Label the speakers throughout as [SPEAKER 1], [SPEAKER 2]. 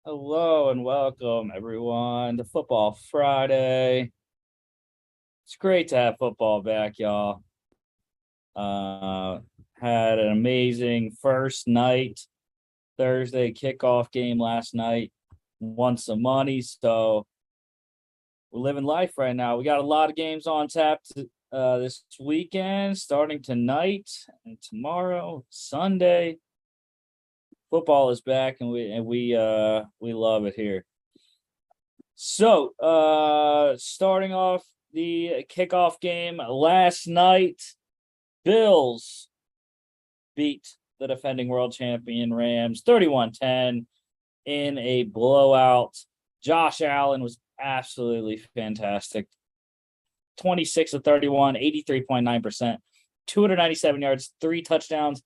[SPEAKER 1] Hello and welcome everyone to Football Friday. It's great to have football back, y'all. Had an amazing first night, Thursday kickoff game last night. Won some money, so we're living life right now. We got a lot of games on tap this weekend, starting tonight and tomorrow, Sunday. Football is back, and we love it here. So, starting off the kickoff game last night, Bills beat the defending world champion Rams 31-10 in a blowout. Josh Allen was absolutely fantastic. 26 of 31, 83.9%, 297 yards, 3 touchdowns,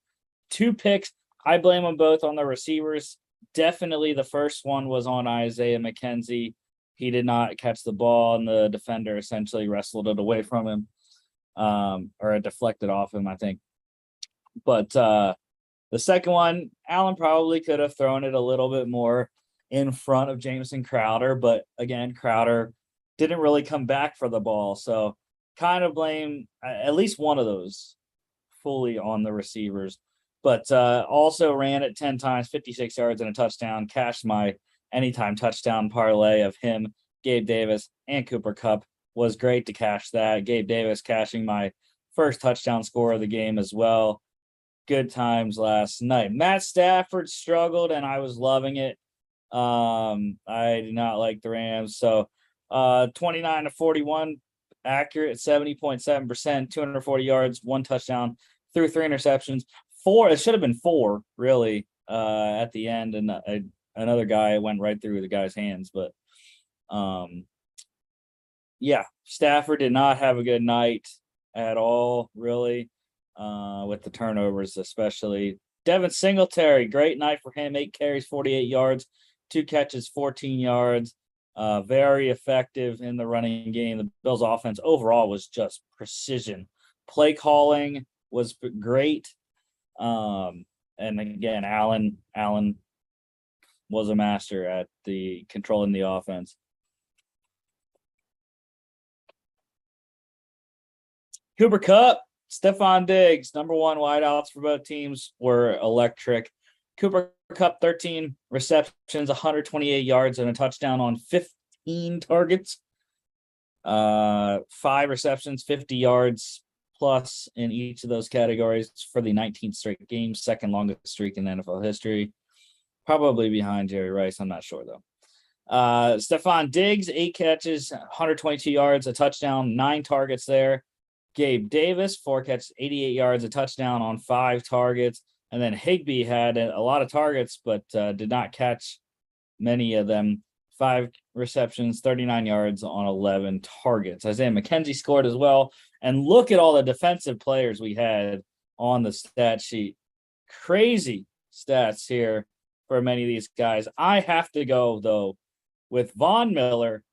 [SPEAKER 1] 2 picks. I blame them both on the receivers. Definitely the first one was on Isaiah McKenzie. He did not catch the ball, and the defender essentially wrestled it away from him, or it deflected off him, I think. But the second one, Allen probably could have thrown it a little bit more in front of Jamison Crowder, but again, Crowder didn't really come back for the ball. So kind of blame at least one of those fully on the receivers. But also ran it 10 times, 56 yards and a touchdown, cashed my anytime touchdown parlay of him, Gabe Davis, and Cooper Kupp. Was great to cash that. Gabe Davis cashing my first touchdown score of the game as well. Good times last night. Matt Stafford struggled, and I was loving it. I did not like the Rams. So 29 to 41, accurate, 70.7%, 240 yards, 1 touchdown, threw 3 interceptions. 4, it should have been 4, really, at the end, and another guy went right through the guy's hands. But, yeah, Stafford did not have a good night at all, really, with the turnovers especially. Devin Singletary, great night for him, 8 carries, 48 yards, 2 catches, 14 yards. Very effective in the running game. The Bills' offense overall was just precision. Play calling was great. And again, Allen was a master at the controlling the offense. Cooper Kupp, Stephon Diggs, number 1 wideouts for both teams were electric. Cooper Kupp, 13 receptions, 128 yards and a touchdown on 15 targets. 5 receptions, 50 yards plus in each of those categories for the 19th straight game, second longest streak in NFL history. Probably behind Jerry Rice. I'm not sure, though. Stephon Diggs, 8 catches, 122 yards, a touchdown, 9 targets there. Gabe Davis, 4 catches, 88 yards, a touchdown on 5 targets. And then Higbee had a lot of targets, but did not catch many of them. 5 receptions, 39 yards on 11 targets. Isaiah McKenzie scored as well. And look at all the defensive players we had on the stat sheet. Crazy stats here for many of these guys. I have to go, though, with Von Miller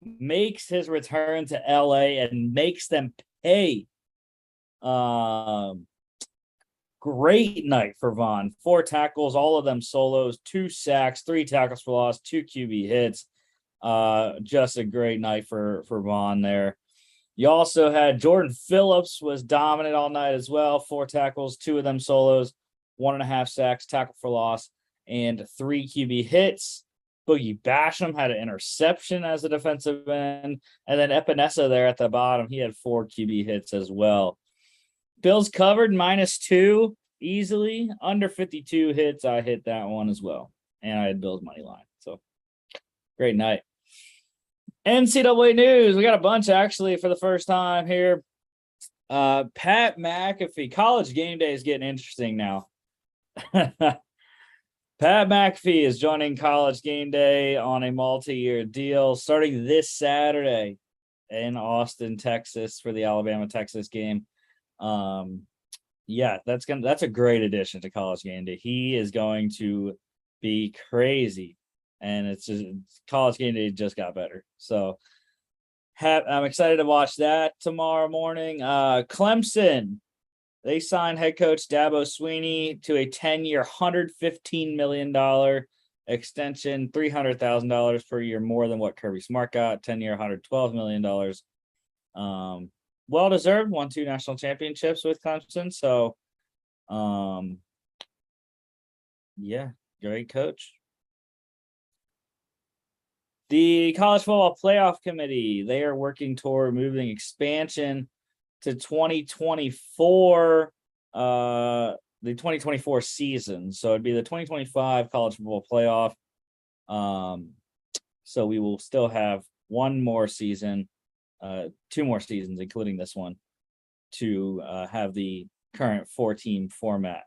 [SPEAKER 1] makes his return to LA and makes them pay. Great night for Von. 4 tackles, all of them solos, 2 sacks, 3 tackles for loss, 2 QB hits. Just a great night for Von there. You also had Jordan Phillips was dominant all night as well. 4 tackles, 2 of them solos, 1.5 sacks, tackle for loss, and 3 QB hits. Boogie Basham had an interception as a defensive end. And then Epinesa there at the bottom, he had 4 QB hits as well. Bills covered -2 easily. Under 52 hits, I hit that one as well. And I had Bills money line. So great night. NCAA news. We got a bunch actually for the first time here. Pat McAfee. College game day is getting interesting now. Pat McAfee is joining College Game Day on a multi-year deal starting this Saturday in Austin, Texas for the Alabama-Texas game. Yeah, that's a great addition to College Game Day. He is going to be crazy, and it's just College Game Day just got better. So I'm excited to watch that tomorrow morning. Clemson, they signed head coach Dabo Swinney to a 10-year, $115 million extension, $300,000 per year more than what Kirby Smart got, 10-year, $112 million. Well-deserved, won 2 national championships with Clemson. So, yeah, great coach. The College Football Playoff Committee, they are working toward moving expansion to 2024, the 2024 season. So it'd be the 2025 College Football Playoff. So we will still have 1 more season, 2 more seasons, including this one, to have the current 4-team format.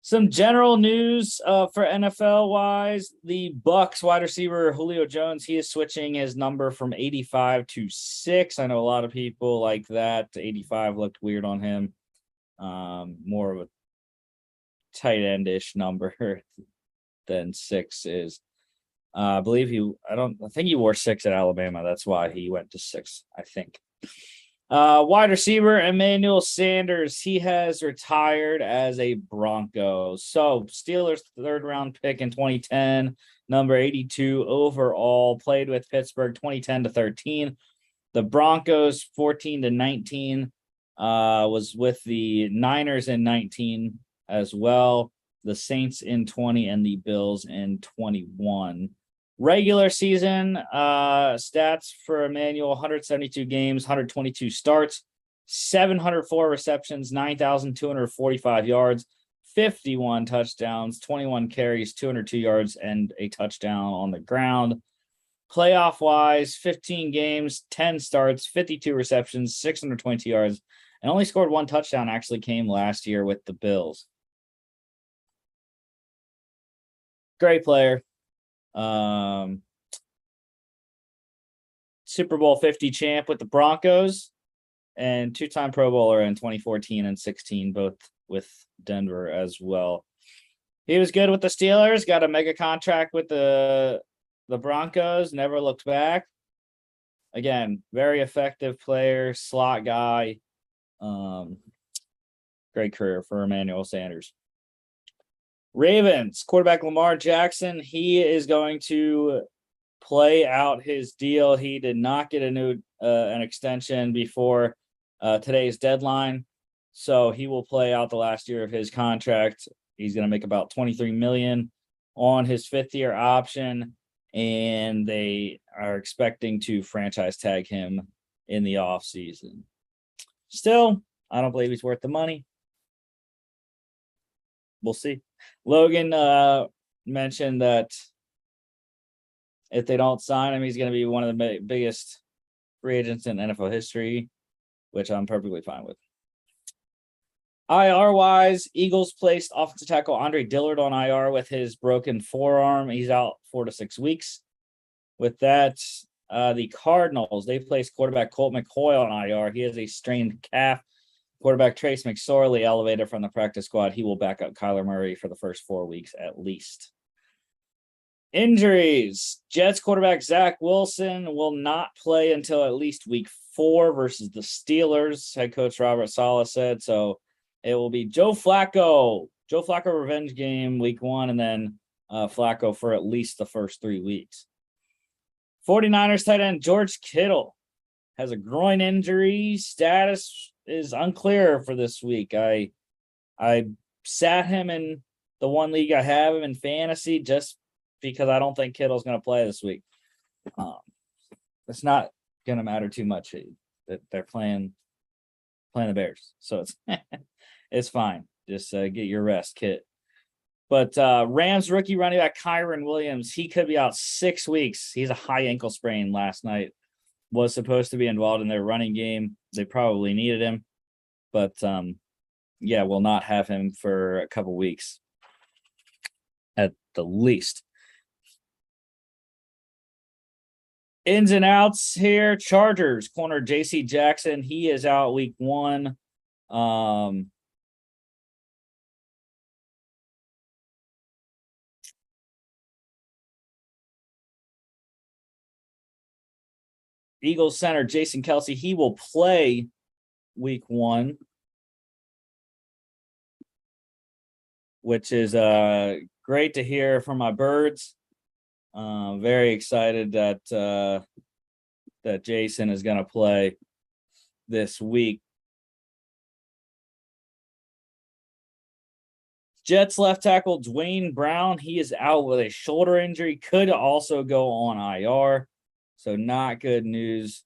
[SPEAKER 1] Some general news for NFL wise, the Bucs wide receiver Julio Jones, he is switching his number from 85 to 6. I know a lot of people like that. 85 looked weird on him. More of a tight end-ish number than 6 is. I think he wore 6 at Alabama. That's why he went to 6, I think. Wide receiver Emmanuel Sanders, he has retired as a Bronco. So Steelers 3rd round pick in 2010, number 82 overall, played with Pittsburgh 2010 to 13. The Broncos 14 to 19, was with the Niners in 19 as well. The Saints in 20 and the Bills in 21. Regular season stats for Emmanuel: 172 games, 122 starts, 704 receptions, 9,245 yards, 51 touchdowns, 21 carries, 202 yards, and a touchdown on the ground. Playoff-wise, 15 games, 10 starts, 52 receptions, 622 yards, and only scored 1 touchdown. Actually came last year with the Bills. Great player. Super Bowl 50 champ with the Broncos and 2-time Pro Bowler in 2014 and 16, both with Denver as well. He was good with the Steelers, got a mega contract with the Broncos, never looked back. Again, very effective player, slot guy. Great career for Emmanuel Sanders. Ravens quarterback Lamar Jackson, he is going to play out his deal. He did not get an extension before today's deadline, so he will play out the last year of his contract. He's going to make about $23 million on his 5th-year option, and they are expecting to franchise tag him in the offseason. Still, I don't believe he's worth the money. We'll see. Logan mentioned that if they don't sign him, he's going to be one of the biggest free agents in NFL history, which I'm perfectly fine with. IR-wise, Eagles placed offensive tackle Andre Dillard on IR with his broken forearm. He's out 4 to 6 weeks. With that, the Cardinals, they placed quarterback Colt McCoy on IR. He has a strained calf. Quarterback Trace McSorley elevated from the practice squad. He will back up Kyler Murray for the first 4 weeks at least. Injuries. Jets quarterback Zach Wilson will not play until at least week 4 versus the Steelers, head coach Robert Saleh said. So it will be Joe Flacco revenge game week 1, and then Flacco for at least the first 3 weeks. 49ers tight end George Kittle has a groin injury. Status is unclear for this week. I sat him in the one league I have him in fantasy just because I don't think Kittle's going to play this week. It's not going to matter too much that they're playing the Bears, so it's fine. Just get your rest, Kit. But Rams rookie running back Kyron Williams, he could be out 6 weeks. He's a high ankle sprain last night. Was supposed to be involved in their running game. They probably needed him, but will not have him for a couple weeks at the least. Ins and outs here. Chargers corner J.C. Jackson, he is out week 1. Eagles center Jason Kelce, he will play week 1, which is great to hear from my birds. Very excited that that Jason is going to play this week. Jets left tackle Dwayne Brown, he is out with a shoulder injury, could also go on IR. So not good news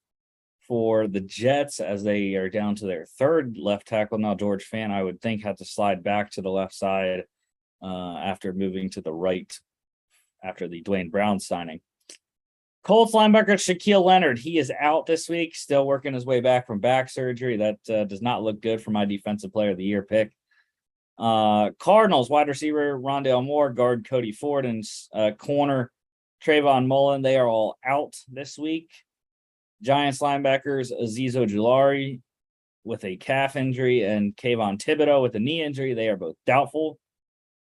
[SPEAKER 1] for the Jets as they are down to their third left tackle. Now George Fant, I would think, had to slide back to the left side after moving to the right after the Dwayne Brown signing. Colts linebacker Shaquille Leonard, he is out this week, still working his way back from back surgery. That does not look good for my defensive player of the year pick. Cardinals wide receiver Rondale Moore, guard Cody Ford, and corner Trayvon Mullen, they are all out this week. Giants linebackers Azeez Ojulari with a calf injury and Kayvon Thibodeau with a knee injury. They are both doubtful.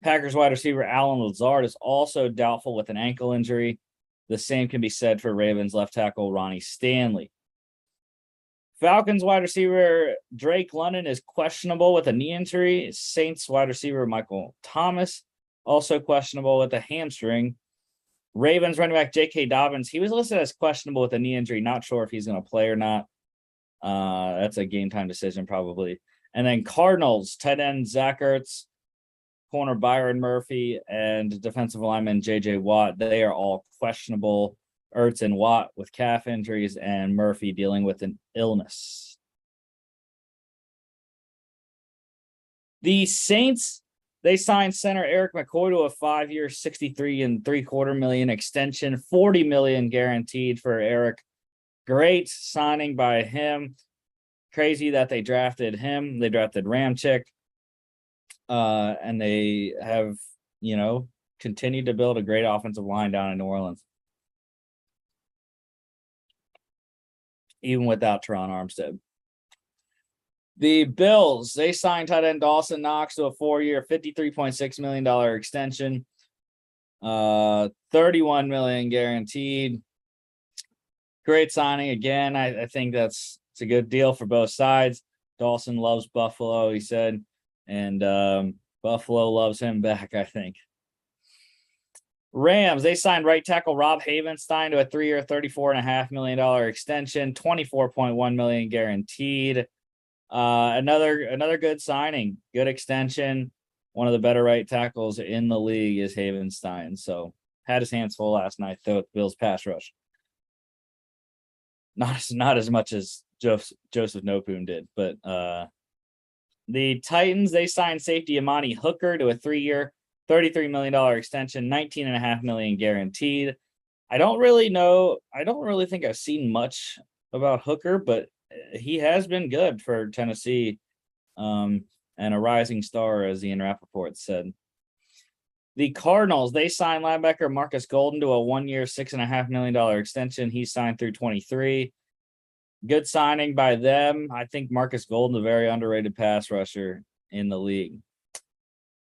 [SPEAKER 1] Packers wide receiver Alan Lazard is also doubtful with an ankle injury. The same can be said for Ravens left tackle Ronnie Stanley. Falcons wide receiver Drake London is questionable with a knee injury. Saints wide receiver Michael Thomas also questionable with a hamstring. Ravens running back J.K. Dobbins, he was listed as questionable with a knee injury. Not sure if he's going to play or not. That's a game time decision probably. And then Cardinals tight end Zach Ertz, corner Byron Murphy, and defensive lineman J.J. Watt. They are all questionable. Ertz and Watt with calf injuries, and Murphy dealing with an illness. The Saints, they signed center Eric McCoy to a 5-year, $63.75 million extension, $40 million guaranteed for Eric. Great signing by him. Crazy that they drafted him. They drafted Ramchick. And they have, continued to build a great offensive line down in New Orleans. Even without Teron Armstead. The Bills, they signed tight end Dawson Knox to a 4-year, $53.6 million extension. $31 million guaranteed. Great signing again. I think it's a good deal for both sides. Dawson loves Buffalo, he said, and Buffalo loves him back, I think. Rams, they signed right tackle Rob Havenstein to a 3-year, $34.5 million extension, $24.1 million guaranteed. Another good signing, good extension. One of the better right tackles in the league is Havenstein. So had his hands full last night though with Bills pass rush. Not as much as Joseph Noteboom did, but the Titans, they signed safety Amani Hooker to a 3-year, $33 million extension, $19.5 million guaranteed. I don't really think I've seen much about Hooker, but he has been good for Tennessee, and a rising star, as Ian Rappaport said. The Cardinals, they signed linebacker Marcus Golden to a 1-year, $6.5 million extension. He signed through 23. Good signing by them. I think Marcus Golden, a very underrated pass rusher in the league.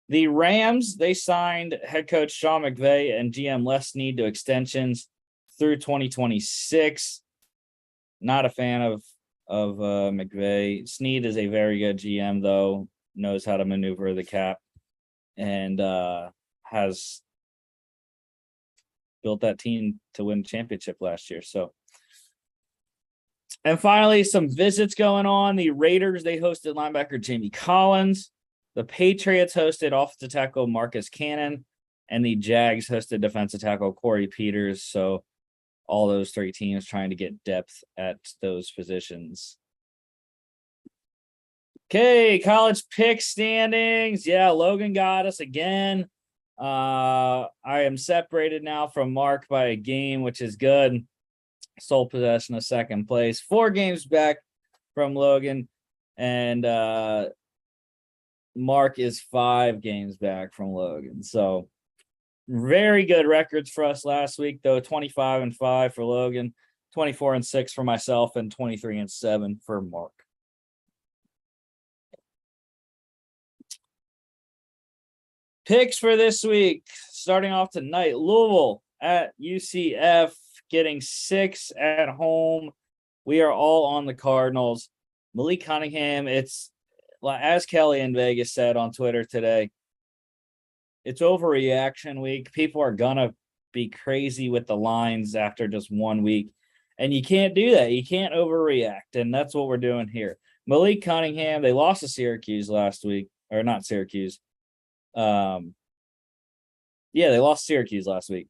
[SPEAKER 1] The Rams, they signed head coach Sean McVay and GM Les Snead to extensions through 2026. Not a fan of McVay. Snead is a very good GM, though, knows how to maneuver the cap, and has built that team to win championship last year. So, and finally, some visits going on. The Raiders, they hosted linebacker Jamie Collins. The Patriots hosted offensive tackle Marcus Cannon, and the Jags hosted defensive tackle Corey Peters. So all those three teams trying to get depth at those positions. Okay, college pick standings. Yeah, Logan got us again. I am separated now from Mark by a game, which is good. Sole possession of second place. 4 games back from Logan, and Mark is 5 games back from Logan. So very good records for us last week, though. 25-5 for Logan, 24-6 for myself, and 23-7 for Mark. Picks for this week, starting off tonight. Louisville at UCF, getting 6 at home. We are all on the Cardinals. Malik Cunningham, it's as Kelly in Vegas said on Twitter today, It's overreaction week. People are gonna be crazy with the lines after just 1 week. And you can't do that. You can't overreact. And that's what we're doing here. Malik Cunningham, they lost to Syracuse last week. Or not Syracuse. Yeah, they lost Syracuse last week.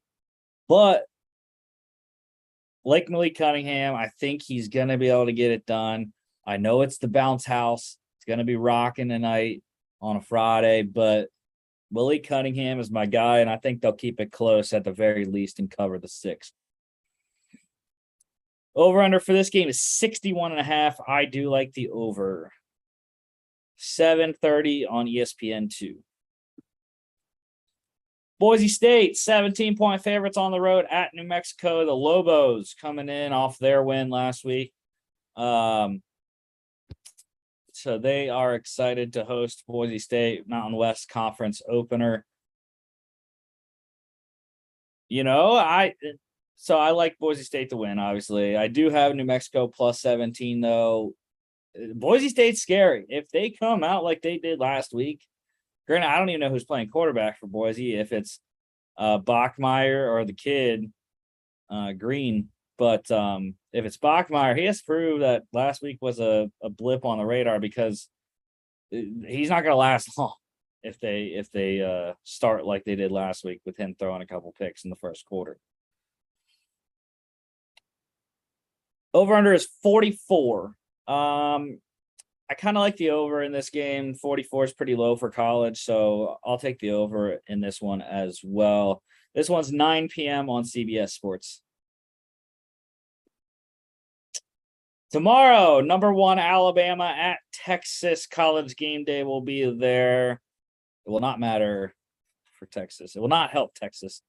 [SPEAKER 1] But like Malik Cunningham, I think he's gonna be able to get it done. I know it's the bounce house. It's gonna be rocking tonight on a Friday, but Malik Cunningham is my guy, and I think they'll keep it close at the very least and cover the 6. Over-under for this game is 61.5. I do like the over. 7:30 on ESPN2. Boise State, 17-point favorites on the road at New Mexico. The Lobos coming in off their win last week. So they are excited to host Boise State Mountain West Conference opener. I like Boise State to win, obviously. I do have New Mexico plus 17, though. Boise State's scary. If they come out like they did last week, granted, I don't even know who's playing quarterback for Boise, if it's Bachmeier or the kid, Green. But if it's Bachmeier, he has to prove that last week was a blip on the radar, because he's not going to last long if they start like they did last week with him throwing a couple picks in the first quarter. Over-under is 44. I kind of like the over in this game. 44 is pretty low for college, so I'll take the over in this one as well. This one's 9 p.m. on CBS Sports. Tomorrow, number 1 Alabama at Texas. College game day will be there. It will not matter for Texas. It will not help Texas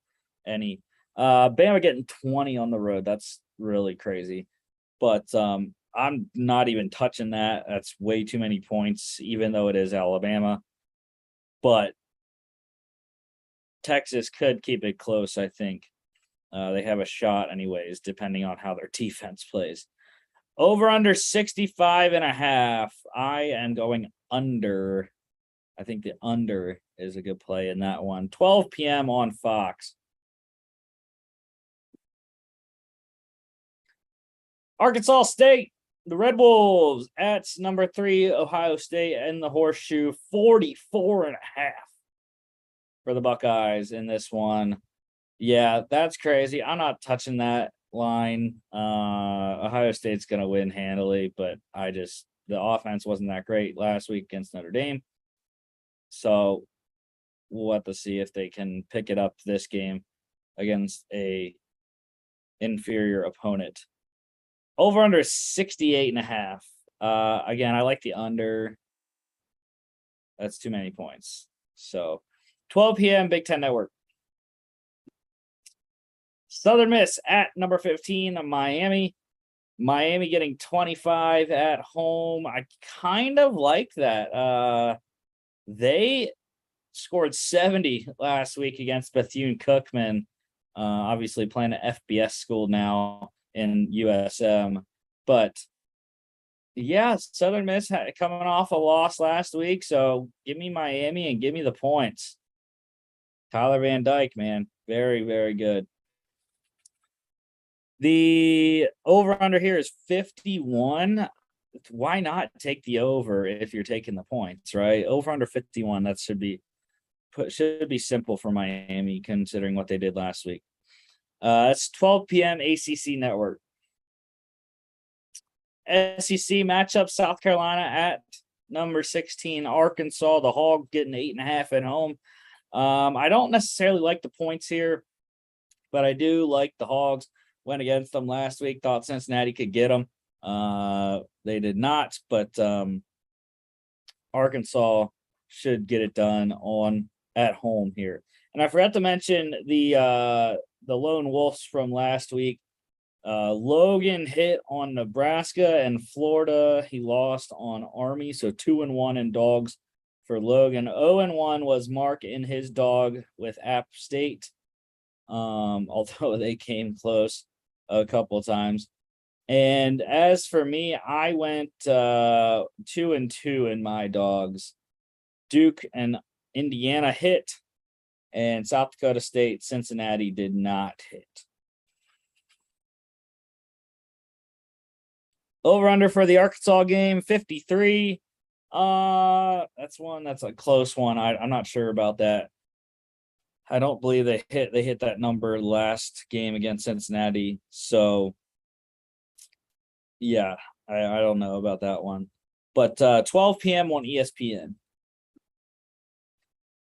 [SPEAKER 1] any. Bama getting 20 on the road. That's really crazy. But I'm not even touching that. That's way too many points, even though it is Alabama. But Texas could keep it close, I think. They have a shot anyways, depending on how their defense plays. Over under 65.5. I am going under. I think the under is a good play in that one. 12 p.m. on Fox. Arkansas State, the Red Wolves at number 3, Ohio State, and the Horseshoe, 44.5 for the Buckeyes in this one. Yeah, that's crazy. I'm not touching that line. Ohio State's going to win handily, but the offense wasn't that great last week against Notre Dame. So we'll have to see if they can pick it up this game against a inferior opponent. Over under 68.5. Again, I like the under. That's too many points. So 12 p.m. Big Ten Network. Southern Miss at number 15, Miami. Miami getting 25 at home. I kind of like that. They scored 70 last week against Bethune-Cookman. Obviously playing at FBS school now in USM. But yeah, Southern Miss coming off a loss last week. So give me Miami and give me the points. Tyler Van Dyke, man. Very, very good. The over-under here is 51. Why not take the over if you're taking the points, right? Over-under 51, that should be simple for Miami, considering what they did last week. It's 12 p.m. ACC Network. SEC matchup, South Carolina at number 16, Arkansas. The Hogs getting 8.5 at home. I don't necessarily like the points here, but I do like the Hogs. Went against them last week. Thought Cincinnati could get them. They did not, but Arkansas should get it done at home here. And I forgot to mention the Lone Wolves from last week. Logan hit on Nebraska and Florida. He lost on Army, so 2-1 in dogs for Logan. 0-1 was Mark in his dog with App State, although they came close a couple of times. And as for me, I went 2-2 in my dogs. Duke and Indiana hit. And South Dakota State, Cincinnati did not hit. Over-under for the Arkansas game, 53. That's a close one. I'm not sure about that. I don't believe they hit that number last game against Cincinnati. So yeah, I don't know about that one. But 12 p.m. on ESPN.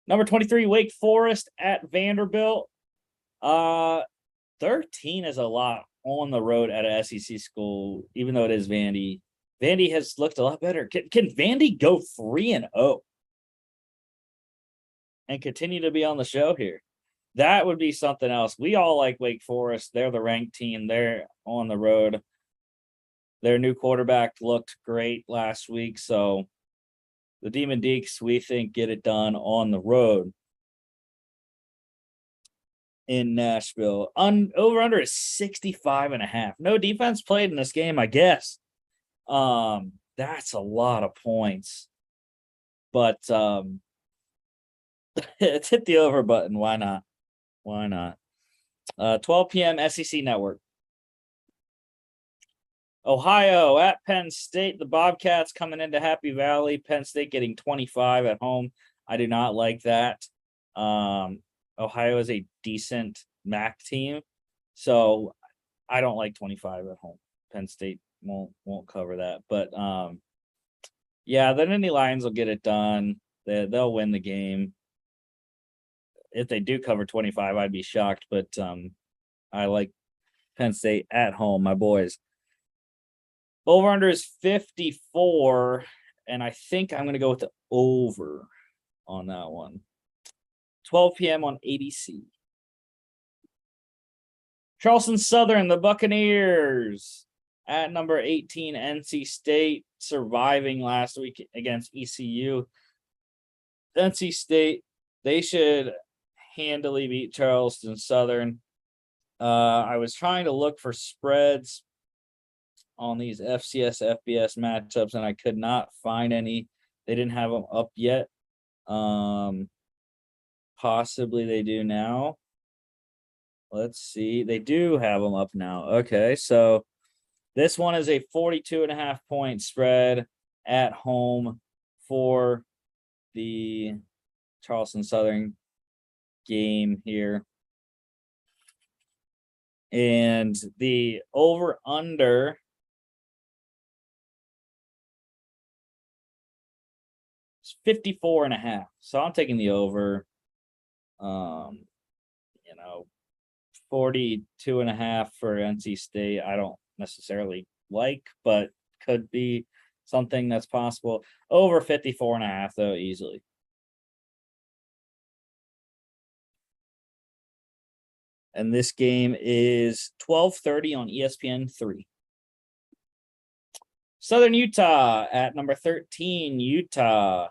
[SPEAKER 1] Number 23, Wake Forest at Vanderbilt. 13 is a lot on the road at an SEC school, even though it is Vandy. Vandy has looked a lot better. Can Vandy go 3-0 and continue to be on the show here? That would be something else. We all like Wake Forest. They're the ranked team. They're on the road. Their new quarterback looked great last week. So the Demon Deeks, we think, get it done on the road in Nashville. Over-under is 65.5. No defense played in this game, I guess. That's a lot of points. But it's hit the over button. Why not? 12 p.m. SEC Network. Ohio at Penn State. The Bobcats coming into Happy Valley. Penn State getting 25 at home. I do not like that. Ohio is a decent MAC team, so I don't like 25 at home. Penn State won't cover that. But yeah, the Nittany Lions will get it done. They'll win the game. If they do cover 25, I'd be shocked. But I like Penn State at home, my boys. Over-under is 54, and I think I'm going to go with the over on that one. 12 p.m. on ABC. Charleston Southern, the Buccaneers at number 18, NC State, surviving last week against ECU. NC State, they should handily beat Charleston Southern. I was trying to look for spreads on these FCS, FBS matchups, and I could not find any. They didn't have them up yet. Possibly they do now. Let's see. They do have them up now. Okay, so this one is a 42.5 point spread at home for the Charleston Southern game here. And the over-under is 54.5. So I'm taking the over. 42.5 for NC State. I don't necessarily like, but could be something that's possible. Over 54.5 though, easily. And this game is 12:30 on ESPN3. Southern Utah at number 13, Utah.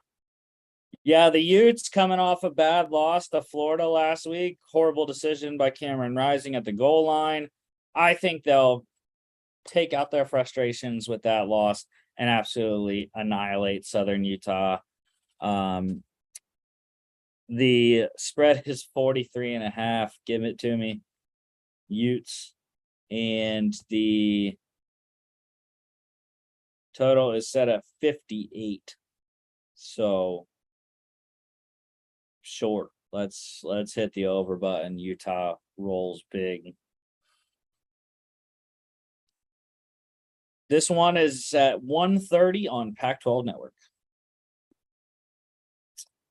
[SPEAKER 1] Yeah, the Utes coming off a bad loss to Florida last week. Horrible decision by Cameron Rising at the goal line. I think they'll take out their frustrations with that loss and absolutely annihilate Southern Utah. The spread is 43.5. Give it to me, Utes. And the total is set at 58. So short. Let's hit the over button. Utah rolls big. This one is at 1:30 on Pac-12 Network.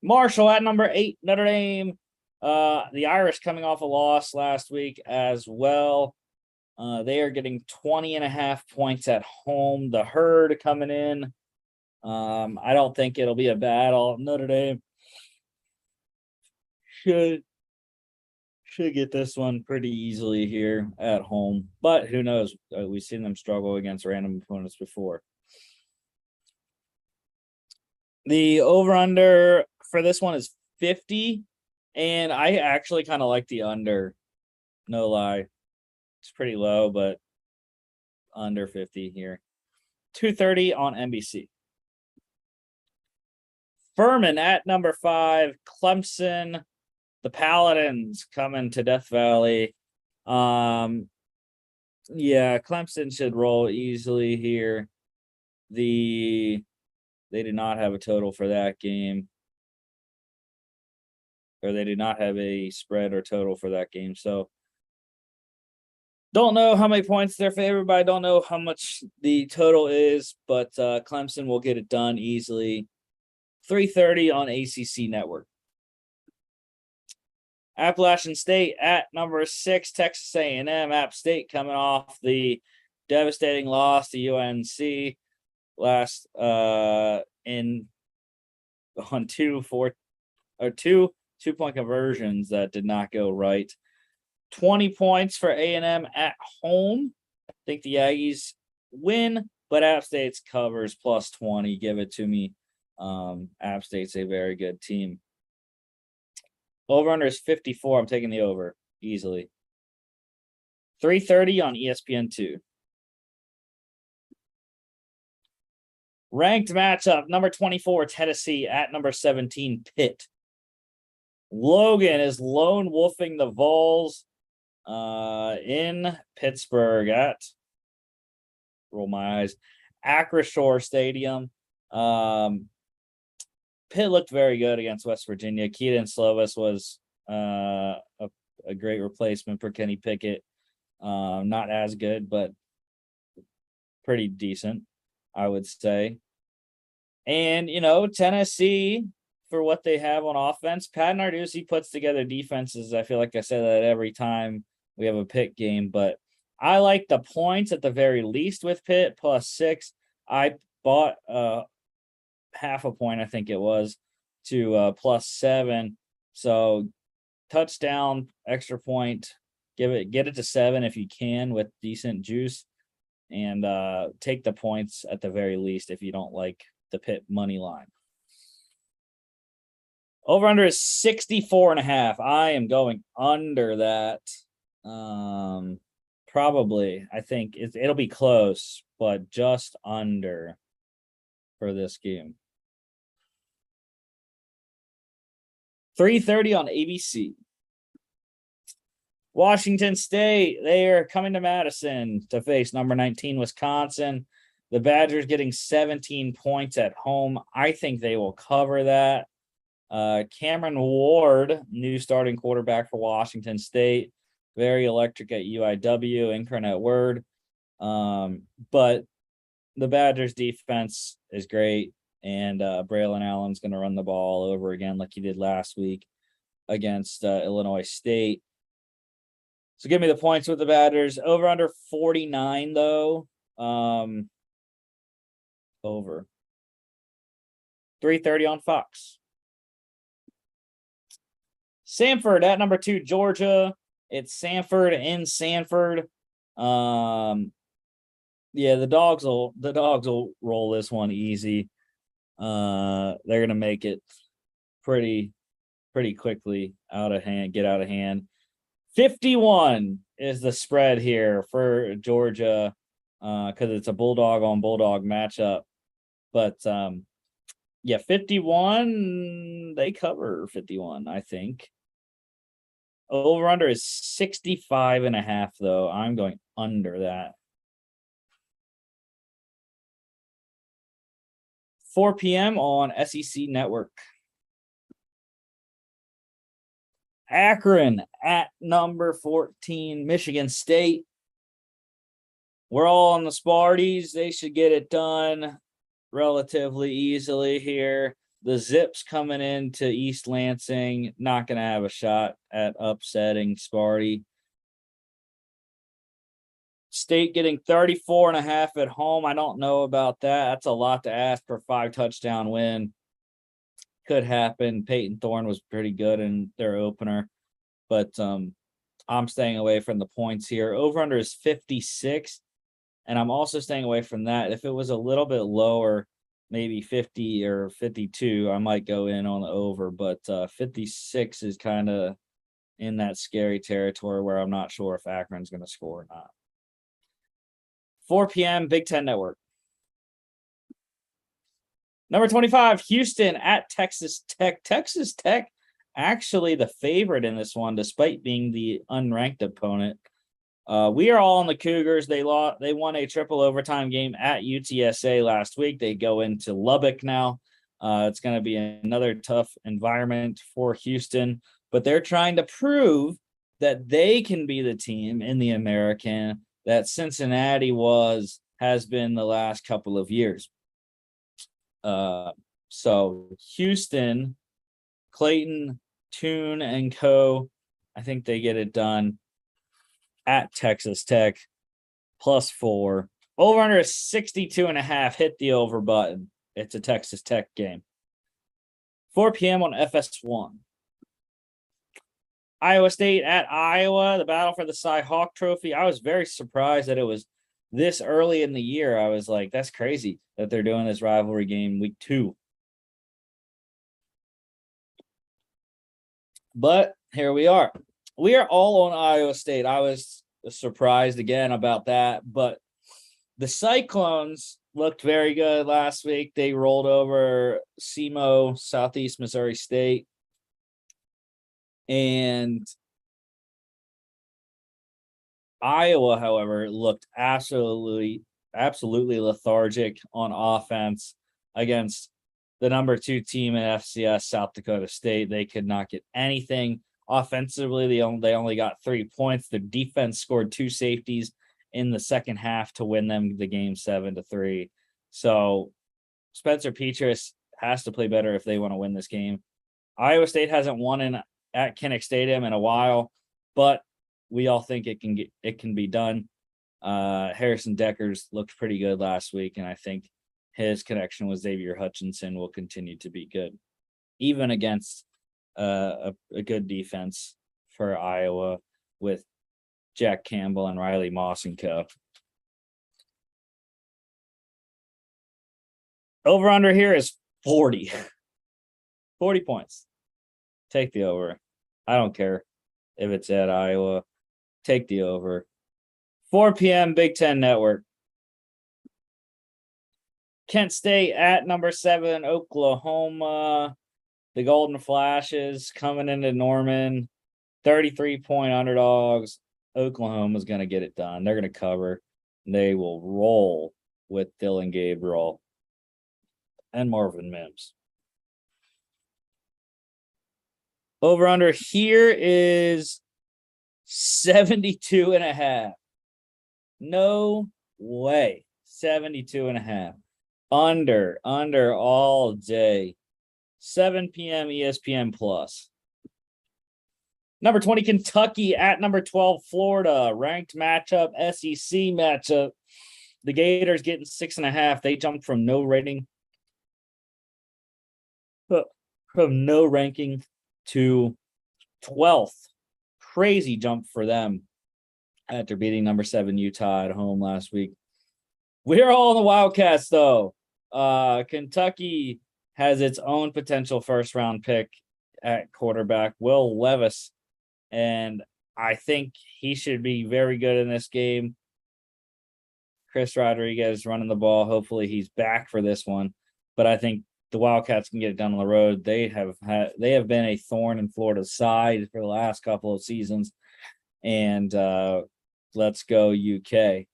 [SPEAKER 1] Marshall at number 8, Notre Dame. The Irish coming off a loss last week as well. They are getting 20.5 points at home. The Herd coming in. I don't think it'll be a battle. Notre Dame should get this one pretty easily here at home. But who knows? We've seen them struggle against random opponents before. The over-under for this one is 50, and I actually kind of like the under. No lie. It's pretty low, but under 50 here. 2:30 on NBC. Furman at number 5, Clemson. The Paladins coming to Death Valley. Yeah, Clemson should roll easily here. They did not have a total for that game. Or they did not have a spread or total for that game. So don't know how many points they're favored by. Don't know how much the total is, but Clemson will get it done easily. 3:30 on ACC Network. Appalachian State at number 6, Texas A&M. App State coming off the devastating loss to UNC last on 2-point conversions that did not go right. 20 points for A&M at home. I think the Aggies win, but App State's covers plus 20. Give it to me. App State's a very good team. Over-under is 54. I'm taking the over easily. 3:30 on ESPN2. Ranked matchup, number 24, Tennessee at number 17, Pitt. Logan is lone wolfing the Vols in Pittsburgh at, roll my eyes, Akron Stadium. Pitt looked very good against West Virginia. Keaton Slovis was a great replacement for Kenny Pickett. Not as good, but pretty decent, I would say. And, Tennessee, for what they have on offense, Pat Narduzzi puts together defenses. I feel like I say that every time we have a Pitt game, but I like the points at the very least with Pitt, plus 6. I bought half a point, I think it was, to plus 7. So touchdown, extra point, get it to 7 if you can with decent juice, and take the points at the very least if you don't like the Pitt money line. Over under is 64.5. I am going under that. Probably. I think it'll be close, but just under for this game. 3:30 on ABC. Washington State, they are coming to Madison to face number 19, Wisconsin. The Badgers getting 17 points at home. I think they will cover that. Cameron Ward, new starting quarterback for Washington State, very electric at UIW, Akron at Word. But the Badgers defense is great, and Braylon Allen's going to run the ball over again like he did last week against Illinois State. So give me the points with the Badgers. Over under 49 though. Over. 3:30 on Fox. Sanford at number 2, Georgia. It's Sanford in Sanford. Yeah, the dogs will roll this one easy. They're gonna make it pretty quickly get out of hand. 51 is the spread here for Georgia, because it's a bulldog on bulldog matchup. But yeah, 51, they cover 51, I think. Over under is 65.5 though. I'm going under that. 4 p.m. on SEC Network. Akron at number 14, Michigan State. We're all on the Sparties. They should get it done relatively easily here. The Zips coming into East Lansing, not going to have a shot at upsetting Sparty. State getting 34.5 at home. I don't know about that. That's a lot to ask for a 5-touchdown win. Could happen. Peyton Thorne was pretty good in their opener, but I'm staying away from the points here. Over under is 56, and I'm also staying away from that. If it was a little bit lower, maybe 50 or 52, I might go in on the over, but 56 is kind of in that scary territory where I'm not sure if Akron's going to score or not. 4 p.m. Big Ten Network. Number 25, Houston at Texas Tech. Texas Tech actually the favorite in this one, despite being the unranked opponent. We are all on the Cougars. They won a triple overtime game at UTSA last week. They go into Lubbock now. It's going to be another tough environment for Houston, but they're trying to prove that they can be the team in the American that Cincinnati has been the last couple of years. So Houston, Clayton, Toon, and co. I think they get it done at Texas Tech, +4. Over under 62.5. Hit the over button. It's a Texas Tech game. 4 p.m. on FS1. Iowa State at Iowa, the battle for the Cy Hawk Trophy. I was very surprised that it was this early in the year. I was like, that's crazy that they're doing this rivalry game week 2. But here we are. We are all on Iowa State. I was surprised again about that. But the Cyclones looked very good last week. They rolled over SEMO, Southeast Missouri State. And Iowa, however, looked absolutely lethargic on offense against the number 2 team in FCS, South Dakota State. They could not get anything offensively. They only got 3 points. The defense scored 2 safeties in the second half to win them the game 7-3. So Spencer Petras has to play better if they want to win this game. Iowa State hasn't won at Kinnick Stadium in a while, but we all think it can be done. Harrison Deckers looked pretty good last week, and I think his connection with Xavier Hutchinson will continue to be good, even against a good defense for Iowa with Jack Campbell and Riley Moss and co. Over under here is 40. 40 points. Take the over. I don't care if it's at Iowa. Take the over. 4 p.m. Big Ten Network. Kent State at number 7, Oklahoma. The Golden Flashes coming into Norman. 33-point underdogs. Oklahoma's going to get it done. They're going to cover. They will roll with Dylan Gabriel and Marvin Mims. Over under here is 72.5. No way. 72.5. Under all day. 7 p.m. ESPN Plus. Number 20, Kentucky at number 12, Florida. Ranked matchup, SEC matchup. The Gators getting 6.5. They jumped from no rating. From no ranking to 12th. Crazy jump for them after beating number 7 Utah at home last week. We're all in the Wildcats, though. Kentucky has its own potential first-round pick at quarterback, Will Levis, and I think he should be very good in this game. Chris Rodriguez running the ball. Hopefully he's back for this one, but I think the Wildcats can get it done on the road. They have been a thorn in Florida's side for the last couple of seasons, and let's go UK.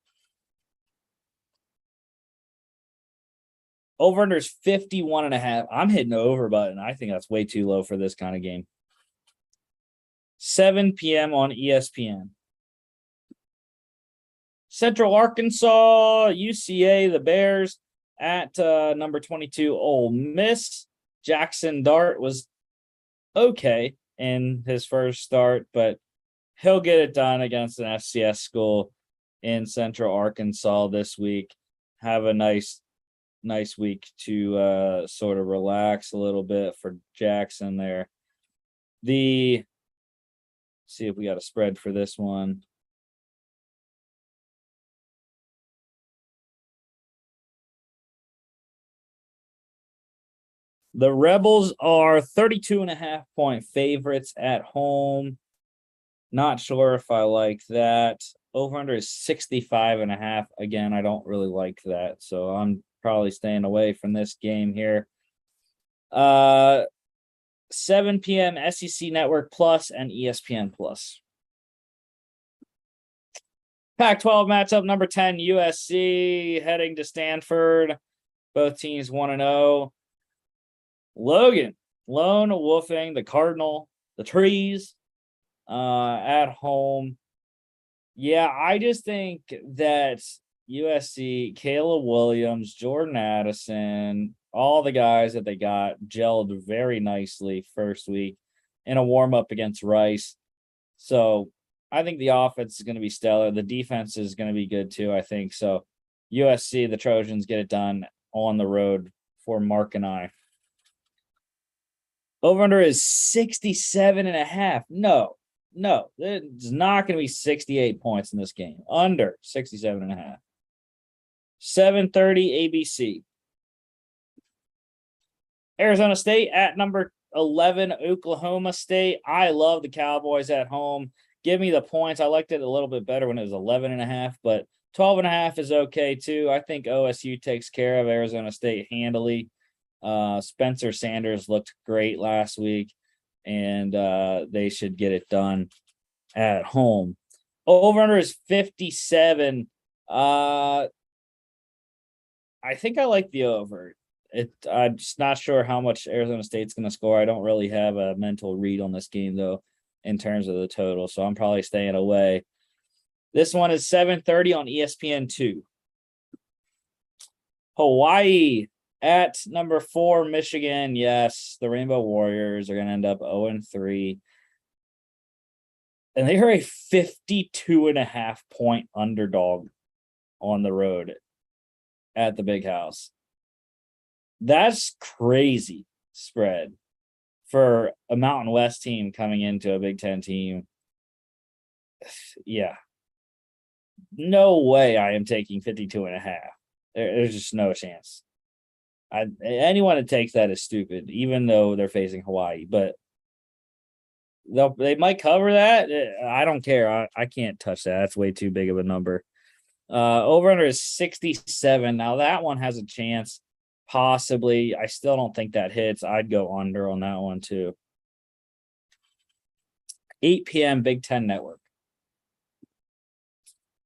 [SPEAKER 1] Over under is 51.5. I'm hitting the over button. I think that's way too low for this kind of game. 7 p.m. on ESPN. Central Arkansas, UCA, the Bears at number 22, Ole Miss. Jackson Dart was okay in his first start, but he'll get it done against an FCS school in Central Arkansas this week. Have a nice week to sort of relax a little bit for Jackson there. See if we got a spread for this one. The Rebels are 32.5-point favorites at home. Not sure if I like that. Over under is 65.5. Again, I don't really like that, so I'm probably staying away from this game here. 7 p.m. SEC Network Plus and ESPN Plus. Pac-12 matchup number 10, USC heading to Stanford. Both teams 1-0. Logan, lone wolfing the Cardinal, the trees, at home. Yeah, I just think that USC, Caleb Williams, Jordan Addison, all the guys that they got gelled very nicely first week in a warm-up against Rice. So I think the offense is going to be stellar. The defense is going to be good too, I think. So USC, the Trojans, get it done on the road for Mark and I. Over-under is 67.5. No, it's not going to be 68 points in this game. Under 67.5. 7:30 ABC. Arizona State at number 11, Oklahoma State. I love the Cowboys at home. Give me the points. I liked it a little bit better when it was 11.5, but 12.5 is okay too. I think OSU takes care of Arizona State handily. Spencer Sanders looked great last week, and they should get it done at home. Over-under is 57. I think I like the over. I'm just not sure how much Arizona State's going to score. I don't really have a mental read on this game, though, in terms of the total, so I'm probably staying away. This one is 7:30 on ESPN2. Hawaii at number 4, Michigan. Yes, the Rainbow Warriors are going to end up 0-3. And they are a 52.5 point underdog on the road at the Big House. That's crazy spread for a Mountain West team coming into a Big Ten team. Yeah. No way I am taking 52.5. There's just no chance. Anyone that takes that is stupid, even though they're facing Hawaii. But they might cover that. I don't care. I can't touch that. That's way too big of a number. Over-under is 67. Now, that one has a chance, possibly. I still don't think that hits. I'd go under on that one, too. 8 p.m. Big Ten Network.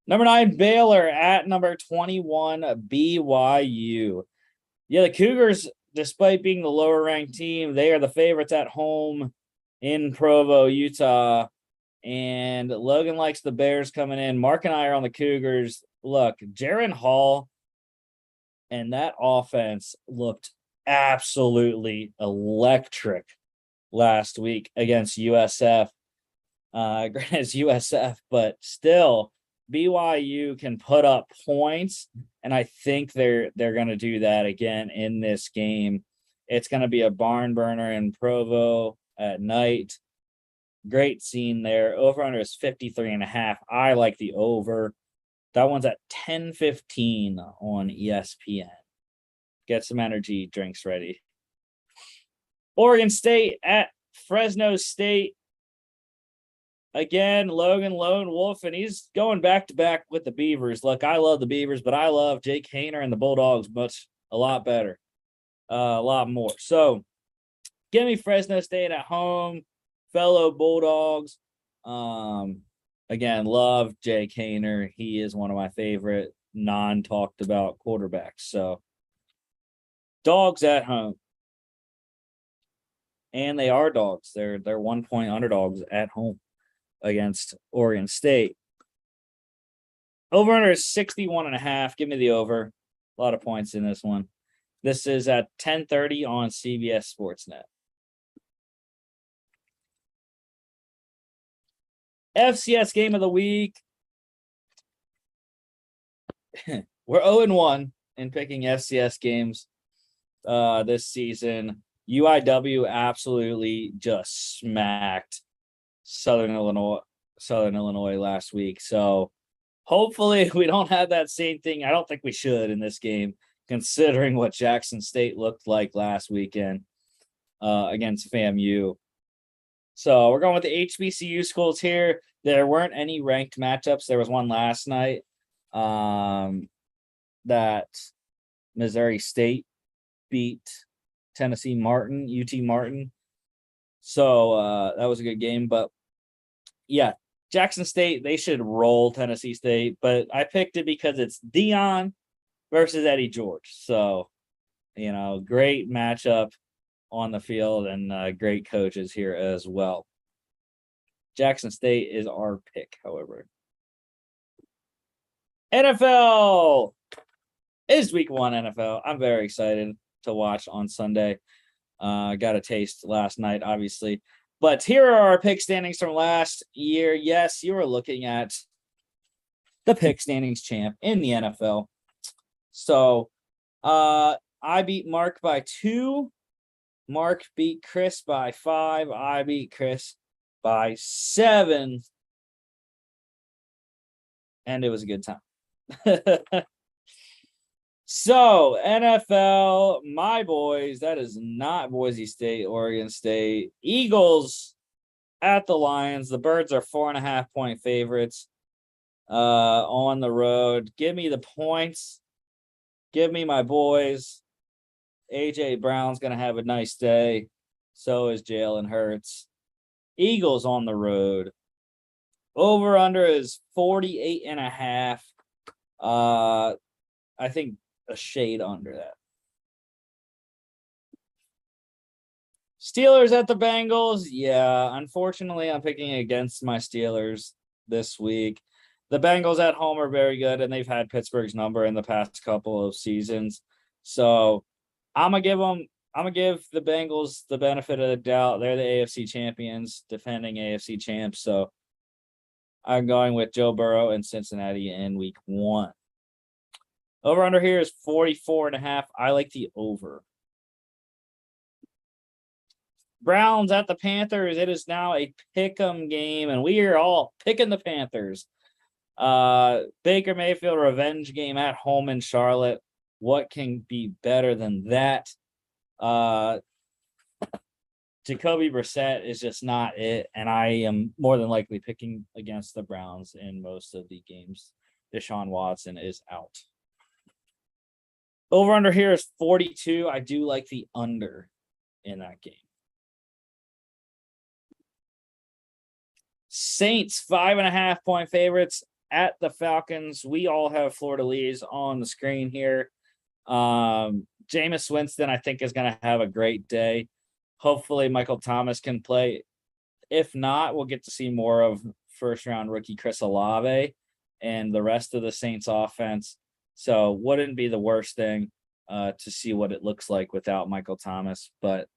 [SPEAKER 1] Number 9, Baylor at number 21, BYU. Yeah, the Cougars, despite being the lower-ranked team, they are the favorites at home in Provo, Utah. And Logan likes the Bears coming in. Mark and I are on the Cougars. Look, Jaron Hall and that offense looked absolutely electric last week against USF. Granted, it's USF, but still, BYU can put up points, and I think they're going to do that again in this game. It's going to be a barn burner in Provo at night. Great scene there. Over-under is 53.5. I like the over. That one's at 10:15 on ESPN. Get some energy drinks ready. Oregon State at Fresno State. Again, Logan Lone Wolf, and he's going back-to-back with the Beavers. Look, I love the Beavers, but I love Jake Haener and the Bulldogs a lot better. A lot more. So, give me Fresno State at home. Fellow Bulldogs. Again, love Jake Haener. He is one of my favorite non-talked about quarterbacks. So, dogs at home. And they are dogs. They're 1-point underdogs at home against Oregon State. Over-under is 61.5. Give me the over. A lot of points in this one. This is at 10:30 on CBS Sportsnet. FCS game of the week. We're 0-1 in picking FCS games this season. UIW absolutely just smacked Southern Illinois last week. So hopefully we don't have that same thing. I don't think we should in this game, considering what Jackson State looked like last weekend against FAMU. So we're going with the HBCU schools here. There weren't any ranked matchups. There was one last night that Missouri State beat UT Martin. So that was a good game. But yeah, Jackson State, they should roll Tennessee State. But I picked it because it's Dion versus Eddie George. So, great matchup on the field and great coaches here as well. Jackson State is our pick, however. NFL is week 1 NFL. I'm very excited to watch on Sunday. Got a taste last night, obviously. But here are our pick standings from last year. Yes, you are looking at the pick standings champ in the NFL. So I beat Mark by 2. Mark beat Chris by 5. I beat Chris by 7. And it was a good time. So, NFL, my boys, that is not Boise State, Oregon State. Eagles at the Lions. The Birds are 4.5-point favorites on the road. Give me the points. Give me my boys. A.J. Brown's going to have a nice day. So is Jalen Hurts. Eagles on the road. Over-under is 48.5. I think a shade under that. Steelers at the Bengals. Yeah, unfortunately, I'm picking against my Steelers this week. The Bengals at home are very good, and they've had Pittsburgh's number in the past couple of seasons. So I'm gonna give the Bengals the benefit of the doubt. They're the AFC champions, defending AFC champs. So I'm going with Joe Burrow and Cincinnati in week 1. Over under here is 44.5. I like the over. Browns at the Panthers. It is now a pick'em game, and we are all picking the Panthers. Baker Mayfield revenge game at home in Charlotte. What can be better than that? Jacoby Brissett is just not it, and I am more than likely picking against the Browns in most of the games. Deshaun Watson is out. Over under here is 42. I do like the under in that game. Saints 5.5-point favorites at the Falcons. We all have Florida Lees on the screen here. Jameis Winston, I think, is going to have a great day. Hopefully, Michael Thomas can play. If not, we'll get to see more of first-round rookie Chris Olave and the rest of the Saints offense. So wouldn't be the worst thing to see what it looks like without Michael Thomas. But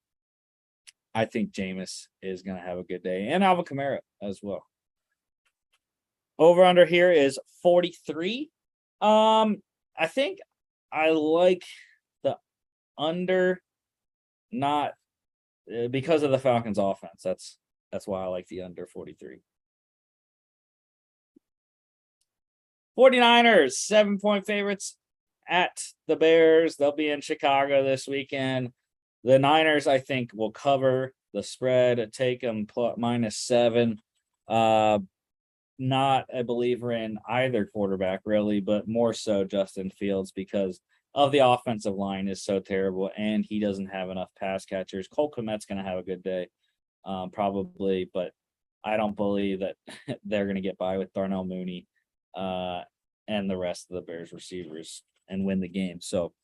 [SPEAKER 1] I think Jameis is going to have a good day. And Alvin Kamara as well. Over under here is 43. I think I like the under, not because of the Falcons offense. That's why I like the under 43. 49ers, 7-point favorites at the Bears. They'll be in Chicago this weekend. The Niners, I think, will cover the spread, take them -7. Not a believer in either quarterback, really, but more so Justin Fields because of the offensive line is so terrible, and he doesn't have enough pass catchers. Cole Kmet's going to have a good day, probably, but I don't believe that they're going to get by with Darnell Mooney and the rest of the Bears receivers and win the game. So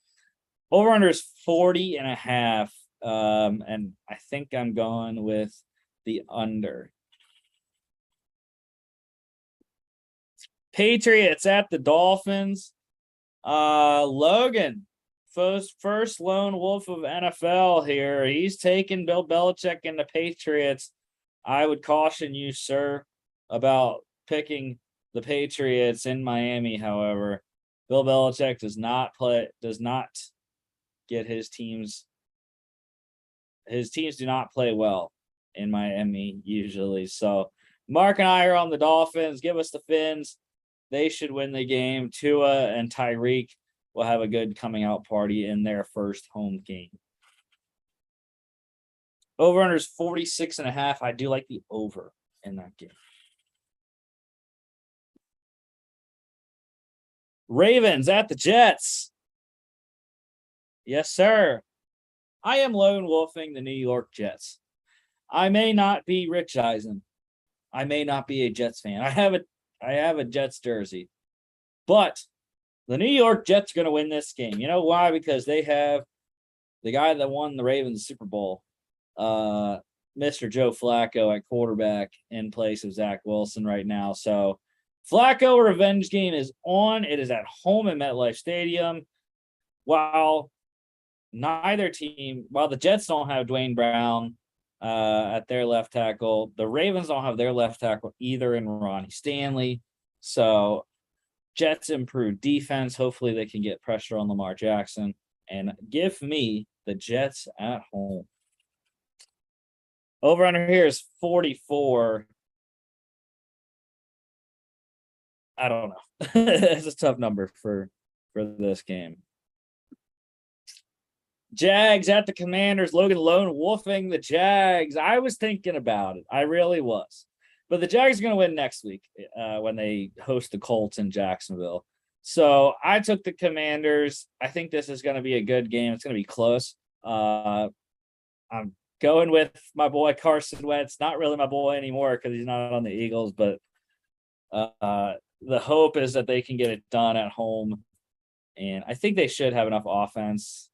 [SPEAKER 1] over-under is 40.5, and I think I'm going with the under. Patriots at the Dolphins. Logan, first lone wolf of NFL here. He's taking Bill Belichick and the Patriots. I would caution you, sir, about picking the Patriots in Miami. However, Bill Belichick does not get his teams. His teams do not play well in Miami usually. So Mark and I are on the Dolphins. Give us the Fins. They should win the game. Tua and Tyreek will have a good coming out party in their first home game. Over-under is 46.5. I do like the over in that game. Ravens at the Jets. Yes, sir. I am lone wolfing the New York Jets. I may not be Rich Eisen. I may not be a Jets fan. I have a Jets jersey. But the New York Jets are going to win this game. You know why? Because they have the guy that won the Ravens Super Bowl, Mr. Joe Flacco at quarterback in place of Zach Wilson right now. So Flacco revenge game is on. It is at home at MetLife Stadium. While the Jets don't have Dwayne Brown at their left tackle, the Ravens don't have their left tackle either in Ronnie Stanley. So Jets improve defense. Hopefully they can get pressure on Lamar Jackson and give me the Jets at home. Over under here is 44. I don't know. It's a tough number for this game. Jags at the Commanders. Logan lone wolfing the Jags. I was thinking about it. I really was. But the Jags are going to win next week when they host the Colts in Jacksonville. So I took the Commanders. I think this is going to be a good game. It's going to be close. I'm going with my boy Carson Wentz. Not really my boy anymore because he's not on the Eagles, but the hope is that they can get it done at home. And I think they should have enough offense.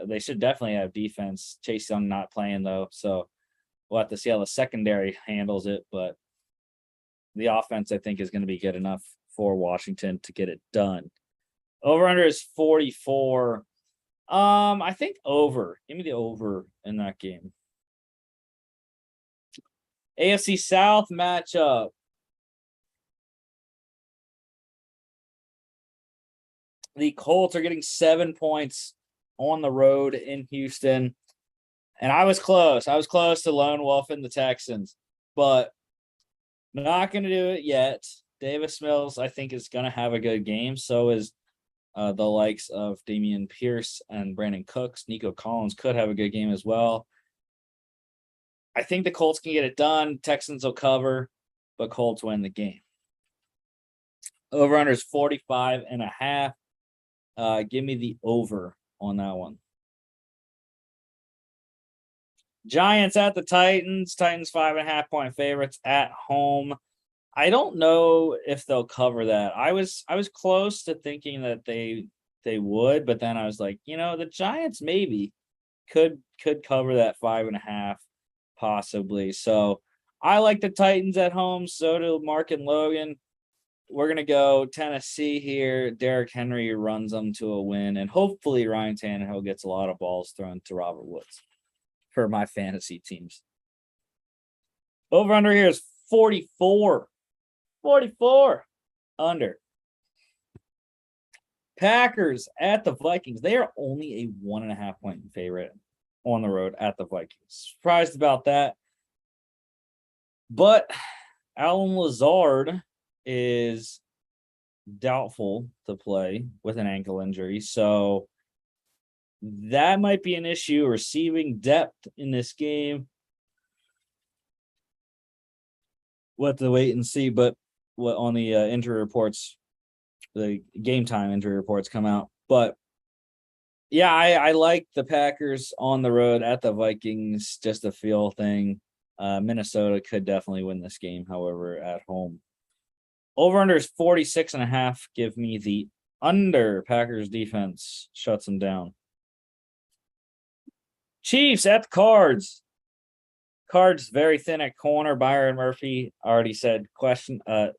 [SPEAKER 1] They should definitely have defense. Chase Young not playing, though, so we'll have to see how the secondary handles it. But the offense, I think, is going to be good enough for Washington to get it done. Over-under is 44. I think over. Give me the over in that game. AFC South matchup. The Colts are getting 7 points on the road in Houston. And I was close. I was close to lone wolfing the Texans, but not going to do it yet. Davis Mills, I think, is going to have a good game. So is the likes of Damian Pierce and Brandon Cooks. Nico Collins could have a good game as well. I think the Colts can get it done. Texans will cover, but Colts win the game. Over-under is 45.5. Give me the over on that one. Giants at the Titans. Titans 5.5-point favorites at home. I don't know if they'll cover that. I was close to thinking that they would, but then I was like, the Giants maybe could cover that 5.5 possibly. So I like the Titans at home. So do Mark and Logan. We're going to go Tennessee here. Derrick Henry runs them to a win, and hopefully Ryan Tannehill gets a lot of balls thrown to Robert Woods for my fantasy teams. Over-under here is 44. 44 under. Packers at the Vikings. They are only a 1.5-point favorite on the road at the Vikings. Surprised about that. But Allen Lazard is doubtful to play with an ankle injury. So that might be an issue. Receiving depth in this game. We'll have to wait and see. But what on the injury reports, the game time injury reports come out. But yeah, I like the Packers on the road at the Vikings. Just a feel thing. Minnesota could definitely win this game, however, at home. Over-under is 46.5. Give me the under. Packers defense shuts them down. Chiefs at the Cards. Cards very thin at corner. Byron Murphy already said questionable.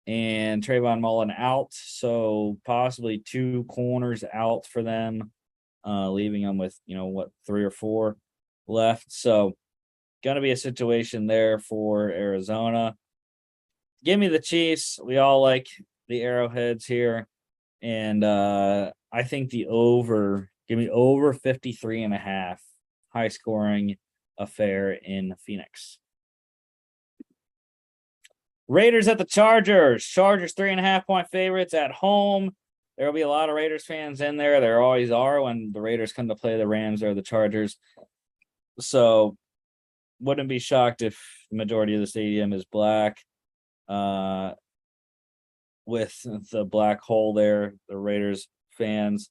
[SPEAKER 1] And Trayvon Mullen out. So possibly 2 corners out for them, leaving them with, 3 or 4 left. So going to be a situation there for Arizona. Give me the Chiefs. We all like the Arrowheads here. And I think the over, give me over 53.5. High scoring affair in Phoenix. Raiders at the Chargers. Chargers 3.5-point favorites at home. There will be a lot of Raiders fans in there. There always are when the Raiders come to play the Rams or the Chargers. So wouldn't be shocked if the majority of the stadium is black. With the black hole there, the Raiders fans.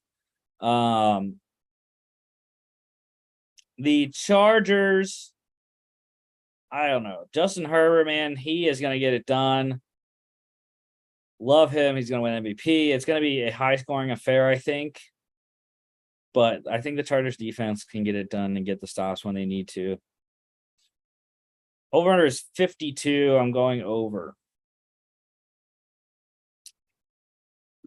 [SPEAKER 1] The Chargers, I don't know. Justin Herbert, man, he is going to get it done. Love him. He's going to win MVP. It's going to be a high-scoring affair, I think. But I think the Chargers defense can get it done and get the stops when they need to. Over-under is 52. I'm going over.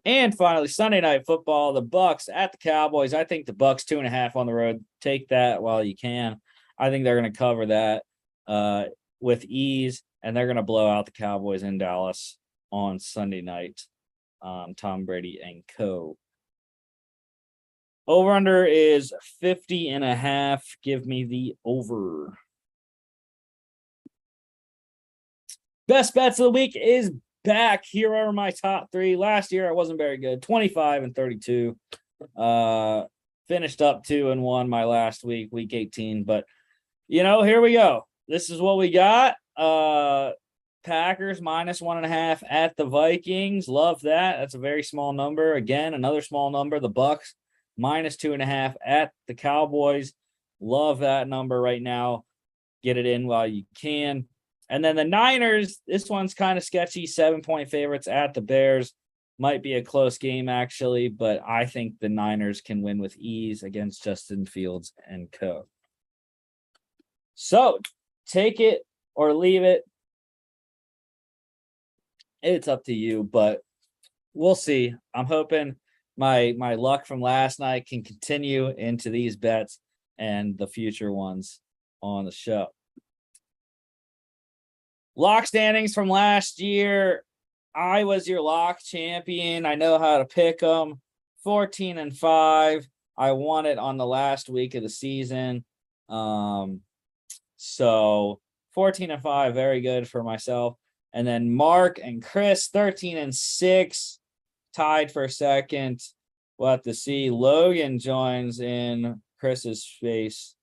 [SPEAKER 1] And finally, Sunday Night Football, the Bucs at the Cowboys. I think the Bucs 2.5 on the road. Take that while you can. I think they're going to cover that with ease, and they're going to blow out the Cowboys in Dallas on Sunday night. Tom Brady and co. Over-under is 50.5. Give me the over. Best bets of the week is back. Here are my top 3. Last year I wasn't very good. 25 and 32. Finished up 2-1 my last week, week 18. But here we go. This is what we got. Packers -1.5 at the Vikings. Love that. That's a very small number. Again, another small number. The Bucs -2.5 at the Cowboys. Love that number right now. Get it in while you can. And then the Niners, this one's kind of sketchy. 7-point favorites at the Bears. Might be a close game, actually, but I think the Niners can win with ease against Justin Fields and co. So, take it or leave it. It's up to you, but we'll see. I'm hoping my luck from last night can continue into these bets and the future ones on the show. Lock standings from last year. I was your lock champion. I know how to pick them. 14-5. I won it on the last week of the season. So 14-5, very good for myself. And then Mark and Chris, 13-6, tied for second. We'll have to see. Logan joins in Chris's space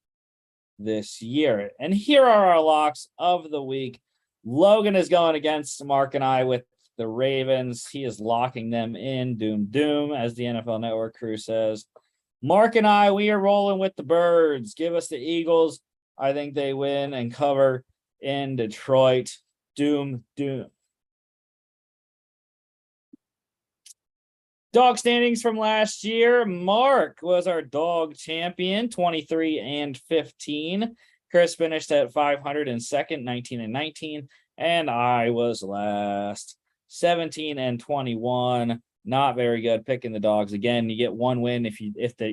[SPEAKER 1] this year. And here are our locks of the week. Logan is going against Mark and I with the Ravens. He is locking them in. Doom, doom, as the NFL Network crew says. Mark and I, we are rolling with the Birds. Give us the Eagles. I think they win and cover in Detroit. Doom, doom. Dog standings from last year. Mark was our dog champion, 23-15. Chris finished at 502nd, 19-19, and I was last, 17-21. Not very good picking the dogs. Again, you get one win if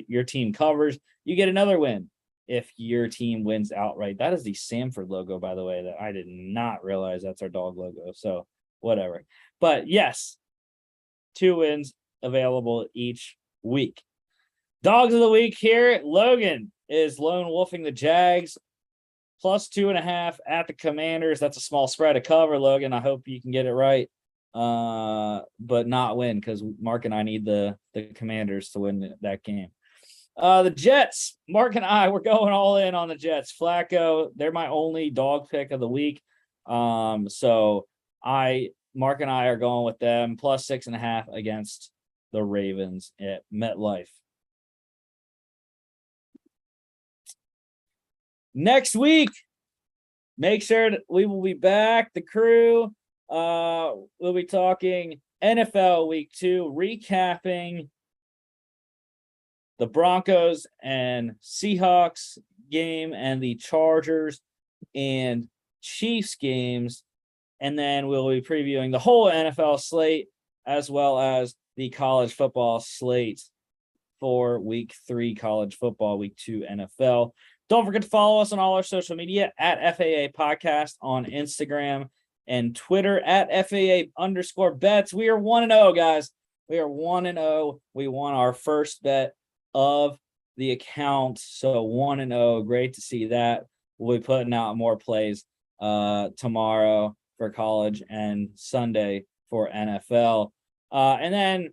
[SPEAKER 1] your team covers. You get another win if your team wins outright. That is the Sanford logo, by the way, that I did not realize that's our dog logo. So whatever. But yes, 2 wins available each week. Dogs of the week here. Logan is lone wolfing the Jags. +2.5 at the Commanders. That's a small spread to cover, Logan. I hope you can get it right, but not win, because Mark and I need the Commanders to win that game. The Jets, Mark and I, we're going all in on the Jets. Flacco, they're my only dog pick of the week. So Mark and I are going with them, +6.5 against the Ravens at MetLife. Next week, make sure that we will be back. The crew, we'll be talking NFL Week 2, recapping the Broncos and Seahawks game and the Chargers and Chiefs games. And then we'll be previewing the whole NFL slate as well as the college football slate for Week 3 college football, Week 2 NFL. Don't forget to follow us on all our social media at FAA Podcast on Instagram and Twitter at FAA_bets. We are 1-0, guys. We are 1-0. We won our first bet of the account. So 1-0. Great to see that. We'll be putting out more plays tomorrow for college and Sunday for NFL. And then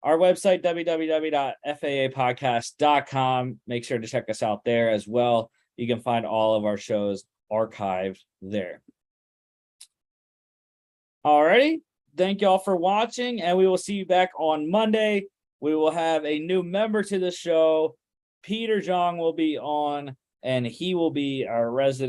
[SPEAKER 1] our website, www.faapodcast.com. Make sure to check us out there as well. You can find all of our shows archived there. Alrighty. Thank y'all for watching, and we will see you back on Monday. We will have a new member to the show. Peter Jong will be on and he will be our resident